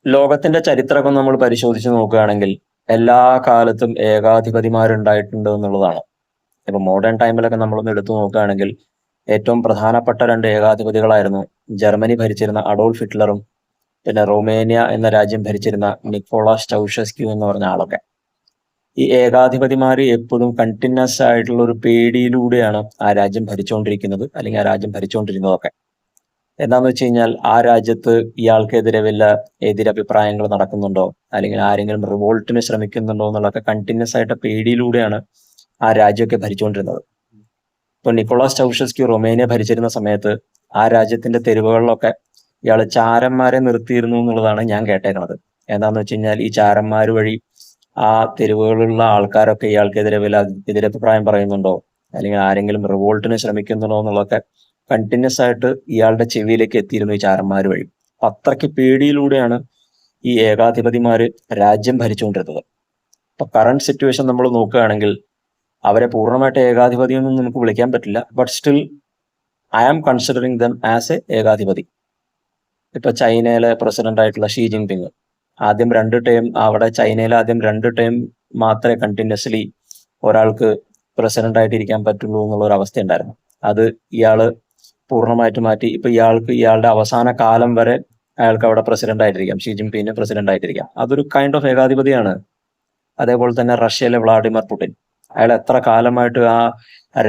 ലോകത്തിന്റെ ചരിത്രമൊക്കെ നമ്മൾ പരിശോധിച്ച് നോക്കുകയാണെങ്കിൽ എല്ലാ കാലത്തും ഏകാധിപതിമാരുണ്ടായിട്ടുണ്ട് എന്നുള്ളതാണ്. ഇപ്പൊ മോഡേൺ ടൈമിലൊക്കെ നമ്മളൊന്ന് എടുത്തു നോക്കുകയാണെങ്കിൽ ഏറ്റവും പ്രധാനപ്പെട്ട രണ്ട് ഏകാധിപതികളായിരുന്നു ജർമ്മനി ഭരിച്ചിരുന്ന അഡോൾഫ് ഹിറ്റ്ലറും പിന്നെ റൊമേനിയ എന്ന രാജ്യം ഭരിച്ചിരുന്ന നിക്കോളാസ് ചൗഷസ്ക്യൂ എന്ന് പറഞ്ഞ ആളൊക്കെ. ഈ ഏകാധിപതിമാര് എപ്പോഴും കണ്ടിന്യൂസ് ആയിട്ടുള്ള ഒരു പേടിയിലൂടെയാണ് ആ രാജ്യം ഭരിച്ചുകൊണ്ടിരിക്കുന്നത്, അല്ലെങ്കിൽ ആ രാജ്യം ഭരിച്ചുകൊണ്ടിരുന്നതൊക്കെ. എന്താന്ന് വെച്ച് കഴിഞ്ഞാൽ ആ രാജ്യത്ത് ഇയാൾക്കെതിരെ വല്ല എതിരഭിപ്രായങ്ങൾ നടക്കുന്നുണ്ടോ, അല്ലെങ്കിൽ ആരെങ്കിലും റിവോൾട്ടിന് ശ്രമിക്കുന്നുണ്ടോ എന്നുള്ളതൊക്കെ കണ്ടിന്യൂസ് ആയിട്ട് പേടിയിലൂടെയാണ് ആ രാജ്യമൊക്കെ ഭരിച്ചുകൊണ്ടിരുന്നത്. ഇപ്പൊ നിക്കോളാസ് ചൗഷസ്ക്യൂ റൊമേനിയ ഭരിച്ചിരുന്ന സമയത്ത് ആ രാജ്യത്തിന്റെ തെരുവുകളിലൊക്കെ ഇയാൾ ചാരന്മാരെ നിർത്തിയിരുന്നു എന്നുള്ളതാണ് ഞാൻ കേട്ടേക്കുന്നത്. എന്താന്ന് വെച്ച് കഴിഞ്ഞാൽ ഈ ചാരന്മാർ വഴി ആ തെരുവുകളിലുള്ള ആൾക്കാരൊക്കെ ഇയാൾക്കെതിരെ വല്ല എതിരഭിപ്രായം പറയുന്നുണ്ടോ, അല്ലെങ്കിൽ ആരെങ്കിലും റിവോൾട്ടിന് ശ്രമിക്കുന്നുണ്ടോ എന്നുള്ളതൊക്കെ കണ്ടിന്യൂസ് ആയിട്ട് ഇയാളുടെ ചെവിയിലേക്ക് എത്തിയിരുന്നു ഈ ചാരന്മാർ വഴി. അത്രയ്ക്ക് പേടിയിലൂടെയാണ് ഈ ഏകാധിപതിമാര് രാജ്യം ഭരിച്ചുകൊണ്ടിരുന്നത്. ഇപ്പൊ കറണ്ട് സിറ്റുവേഷൻ നമ്മൾ നോക്കുകയാണെങ്കിൽ അവരെ പൂർണ്ണമായിട്ട് ഏകാധിപതി ഒന്നും നമുക്ക് വിളിക്കാൻ പറ്റില്ല. But still I am considering them as a ഏകാധിപതി. ഇപ്പൊ ചൈനയിലെ പ്രസിഡന്റ് ആയിട്ടുള്ള ഷീ ജിൻപിങ് ആദ്യം 2 ടൈം അവിടെ ചൈനയിൽ ആദ്യം 2 ടൈം മാത്രമേ കണ്ടിന്യൂസ്ലി ഒരാൾക്ക് പ്രസിഡന്റ് ആയിട്ട് ഇരിക്കാൻ പറ്റുള്ളൂ എന്നുള്ള ഒരു അവസ്ഥ ഉണ്ടായിരുന്നു. അത് ഇയാള് പൂർണ്ണമായിട്ട് മാറ്റി. ഇപ്പൊ ഇയാളുടെ അവസാന കാലം വരെ അയാൾക്ക് അവിടെ പ്രസിഡന്റ് ആയിട്ടിരിക്കാം, ഷീ ജിൻപിങ്ങിന് പ്രസിഡന്റ് ആയിട്ടിരിക്കാം. അതൊരു കൈൻഡ് ഓഫ് ഏകാധിപതിയാണ്. അതേപോലെ തന്നെ റഷ്യയിലെ വ്ളാഡിമിർ പുടിൻ, അയാൾ എത്ര കാലമായിട്ട് ആ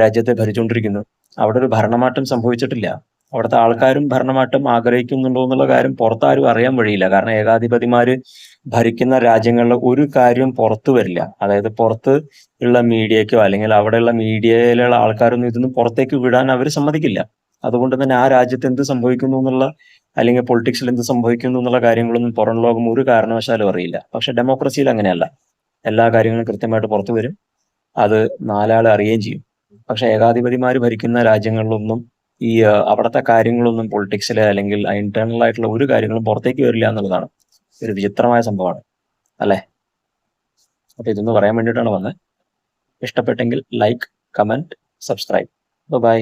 രാജ്യത്തെ ഭരിച്ചുകൊണ്ടിരിക്കുന്നു. അവിടെ ഒരു ഭരണമാറ്റം സംഭവിച്ചിട്ടില്ല. അവിടുത്തെ ആൾക്കാരും ഭരണമാറ്റം ആഗ്രഹിക്കുന്നുണ്ടോ എന്നുള്ള കാര്യം പുറത്താരും അറിയാൻ വഴിയില്ല. കാരണം ഏകാധിപതിമാര് ഭരിക്കുന്ന രാജ്യങ്ങളിൽ ഒരു കാര്യം പുറത്തു വരില്ല. അതായത് പുറത്ത് ഉള്ള മീഡിയക്കോ അല്ലെങ്കിൽ അവിടെയുള്ള മീഡിയയിലുള്ള ആൾക്കാരൊന്നും ഇതൊന്നും പുറത്തേക്ക് വിടാൻ അവർ സമ്മതിക്കില്ല. അതുകൊണ്ട് തന്നെ ആ രാജ്യത്ത് എന്ത് സംഭവിക്കുന്നു എന്നുള്ള, അല്ലെങ്കിൽ പൊളിറ്റിക്സിൽ എന്ത് സംഭവിക്കുന്നു എന്നുള്ള കാര്യങ്ങളൊന്നും പുറം ലോകം ഒരു കാരണവശാലും അറിയില്ല. പക്ഷെ ഡെമോക്രസിയിൽ അങ്ങനെയല്ല. എല്ലാ കാര്യങ്ങളും കൃത്യമായിട്ട് പുറത്തു വരും, അത് നാലാൾ അറിയുകയും ചെയ്യും. പക്ഷെ ഏകാധിപതിമാർ ഭരിക്കുന്ന രാജ്യങ്ങളിലൊന്നും ഈ അവിടുത്തെ കാര്യങ്ങളൊന്നും പൊളിറ്റിക്സിലെ അല്ലെങ്കിൽ ഇന്റേണൽ ആയിട്ടുള്ള ഒരു കാര്യങ്ങളും പുറത്തേക്ക് വരില്ല എന്നുള്ളതാണ് ഒരു വിചിത്രമായ സംഭവമാണ്, അല്ലെ? അപ്പൊ ഇതൊന്ന് പറയാൻ വേണ്ടിയിട്ടാണ് വന്നത്. ഇഷ്ടപ്പെട്ടെങ്കിൽ ലൈക്ക്, കമന്റ്, സബ്സ്ക്രൈബ്. ബൈ.